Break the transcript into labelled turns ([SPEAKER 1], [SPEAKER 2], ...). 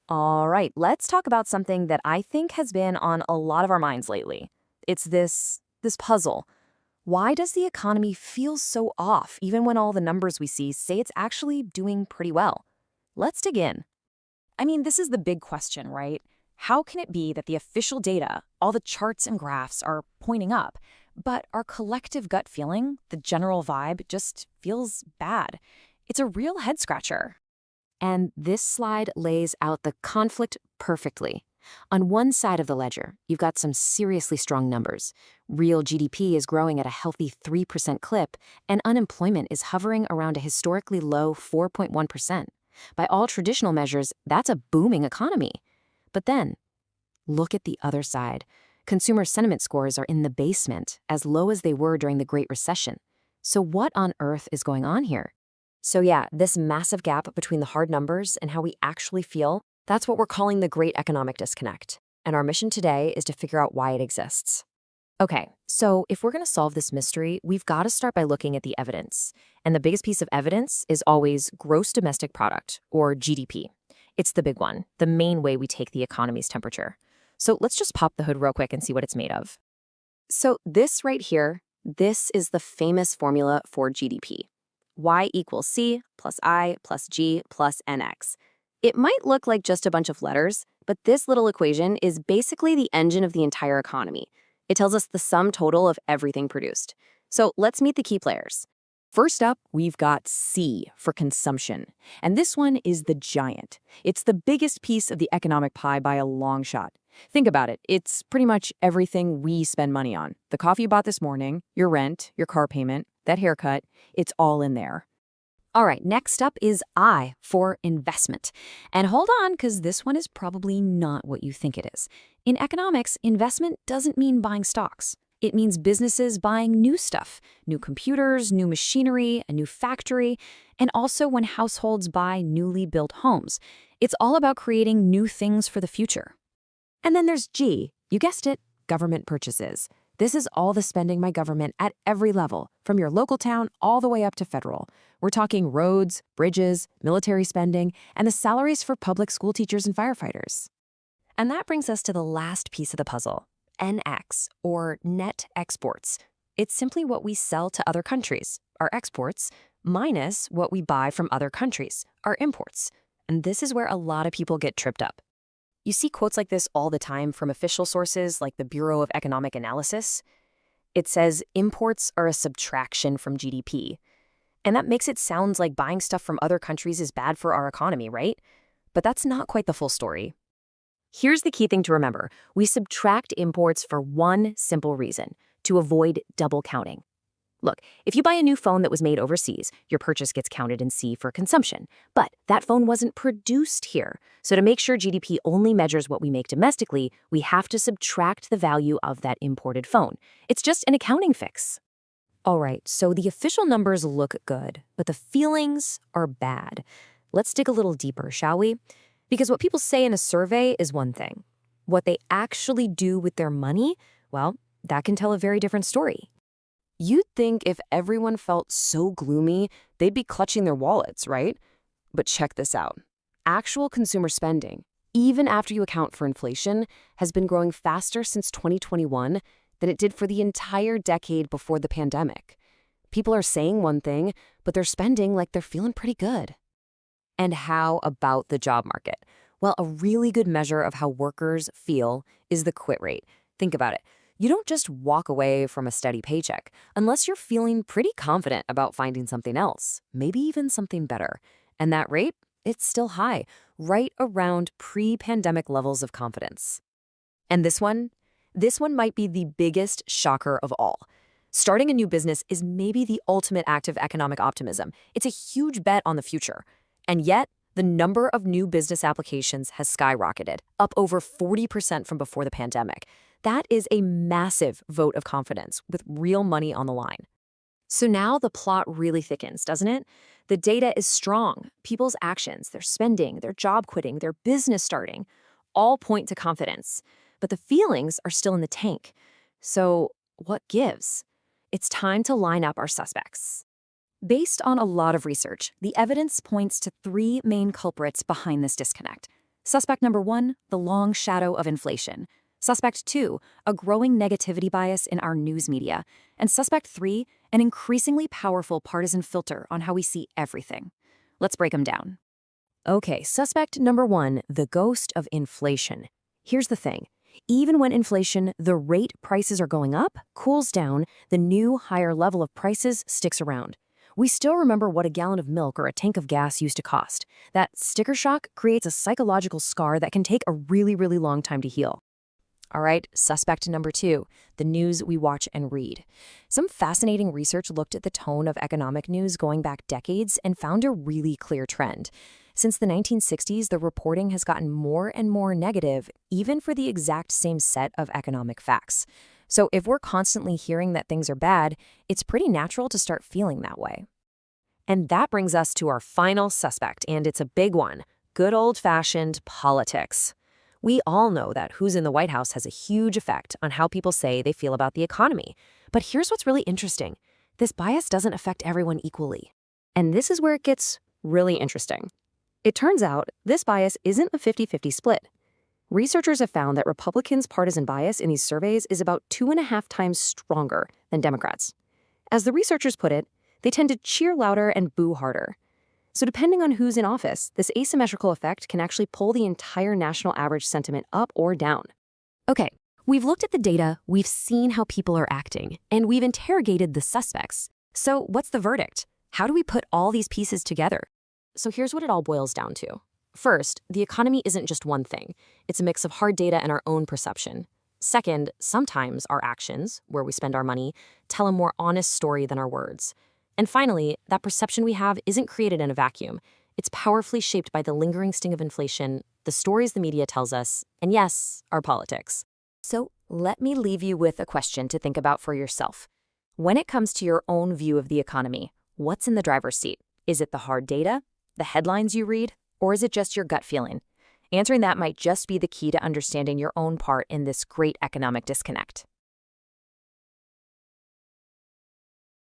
[SPEAKER 1] All right, let's talk about something that I think has been on a lot of our minds lately. It's this puzzle. Why does the economy feel so off even when all the numbers we see say it's actually doing pretty well? Let's dig in.
[SPEAKER 2] I mean, this is the big question, right? How can it be that the official data, all the charts and graphs are pointing up, but our collective gut feeling, the general vibe, just feels bad? It's a real head scratcher.
[SPEAKER 1] And this slide lays out the conflict perfectly. On one side of the ledger, you've got some seriously strong numbers. Real GDP is growing at a healthy 3% clip, and unemployment is hovering around a historically low 4.1%. By all traditional measures, that's a booming economy. But then, look at the other side. Consumer sentiment scores are in the basement, as low as they were during the Great Recession. So what on earth is going on here? So yeah, this massive gap between the hard numbers and how we actually feel, that's what we're calling the great economic disconnect. And our mission today is to figure out why it exists. Okay, so if we're going to solve this mystery, we've got to start by looking at the evidence. And the biggest piece of evidence is always gross domestic product, or GDP. It's the big one, the main way we take the economy's temperature. So let's just pop the hood real quick and see what it's made of. So this right here, this is the famous formula for GDP. Y equals C plus I plus G plus NX. It might look like just a bunch of letters, but this little equation is basically the engine of the entire economy. It tells us the sum total of everything produced. So let's meet the key players.
[SPEAKER 2] First up, we've got C for consumption. And this one is the giant. It's the biggest piece of the economic pie by a long shot. Think about it. It's pretty much everything we spend money on. The coffee you bought this morning, your rent, your car payment, that haircut, it's all in there.
[SPEAKER 1] All right, next up is I for investment. And hold on, because this one is probably not what you think it is. In economics, investment doesn't mean buying stocks. It means businesses buying new stuff, new computers, new machinery, a new factory, and also when households buy newly built homes. It's all about creating new things for the future. And then there's G, you guessed it, government purchases. This is all the spending by government at every level, from your local town all the way up to federal. We're talking roads, bridges, military spending, and the salaries for public school teachers and firefighters. And that brings us to the last piece of the puzzle, NX, or net exports. It's simply what we sell to other countries, our exports, minus what we buy from other countries, our imports. And this is where a lot of people get tripped up. You see quotes like this all the time from official sources like the Bureau of Economic Analysis. It says imports are a subtraction from GDP. And that makes it sound like buying stuff from other countries is bad for our economy, right? But that's not quite the full story. Here's the key thing to remember. We subtract imports for one simple reason, to avoid double counting. Look, if you buy a new phone that was made overseas, your purchase gets counted in C for consumption. But that phone wasn't produced here. So to make sure GDP only measures what we make domestically, we have to subtract the value of that imported phone. It's just an accounting fix. All right, so the official numbers look good, but the feelings are bad. Let's dig a little deeper, shall we? Because what people say in a survey is one thing. What they actually do with their money, well, that can tell a very different story. You'd think if everyone felt so gloomy, they'd be clutching their wallets, right? But check this out. Actual consumer spending, even after you account for inflation, has been growing faster since 2021 than it did for the entire decade before the pandemic. People are saying one thing, but they're spending like they're feeling pretty good. And how about the job market? Well, a really good measure of how workers feel is the quit rate. Think about it. You don't just walk away from a steady paycheck unless you're feeling pretty confident about finding something else, maybe even something better. And that rate, it's still high, right around pre-pandemic levels of confidence. And this one might be the biggest shocker of all. Starting a new business is maybe the ultimate act of economic optimism. It's a huge bet on the future. And yet, the number of new business applications has skyrocketed, up over 40% from before the pandemic. That is a massive vote of confidence with real money on the line. So now the plot really thickens, doesn't it? The data is strong. People's actions, their spending, their job quitting, their business starting, all point to confidence. But the feelings are still in the tank. So what gives? It's time to line up our suspects. Based on a lot of research, the evidence points to three main culprits behind this disconnect. Suspect number 1, the long shadow of inflation. Suspect 2, a growing negativity bias in our news media. And suspect 3, an increasingly powerful partisan filter on how we see everything. Let's break them down.
[SPEAKER 2] Okay, suspect number 1, the ghost of inflation. Here's the thing. Even when inflation, the rate prices are going up, cools down, the new, higher level of prices sticks around. We still remember what a gallon of milk or a tank of gas used to cost. That sticker shock creates a psychological scar that can take a really, really long time to heal. All right, suspect number 2, the news we watch and read. Some fascinating research looked at the tone of economic news going back decades and found a really clear trend. Since the 1960s, the reporting has gotten more and more negative, even for the exact same set of economic facts. So if we're constantly hearing that things are bad, it's pretty natural to start feeling that way. And that brings us to our final suspect, and it's a big one: good old-fashioned politics. We all know that who's in the White House has a huge effect on how people say they feel about the economy. But here's what's really interesting. This bias doesn't affect everyone equally. And this is where it gets really interesting. It turns out this bias isn't a 50-50 split. Researchers have found that Republicans' partisan bias in these surveys is about 2.5 times stronger than Democrats. As the researchers put it, they tend to cheer louder and boo harder. So depending on who's in office, this asymmetrical effect can actually pull the entire national average sentiment up or down.
[SPEAKER 1] Okay, we've looked at the data, we've seen how people are acting, and we've interrogated the suspects. So what's the verdict? How do we put all these pieces together?
[SPEAKER 2] So here's what it all boils down to. First, the economy isn't just one thing. It's a mix of hard data and our own perception. Second, sometimes our actions, where we spend our money, tell a more honest story than our words. And finally, that perception we have isn't created in a vacuum. It's powerfully shaped by the lingering sting of inflation, the stories the media tells us, and yes, our politics. So let me leave you with a question to think about for yourself. When it comes to your own view of the economy, what's in the driver's seat? Is it the hard data, the headlines you read, or is it just your gut feeling? Answering that might just be the key to understanding your own part in this great economic disconnect.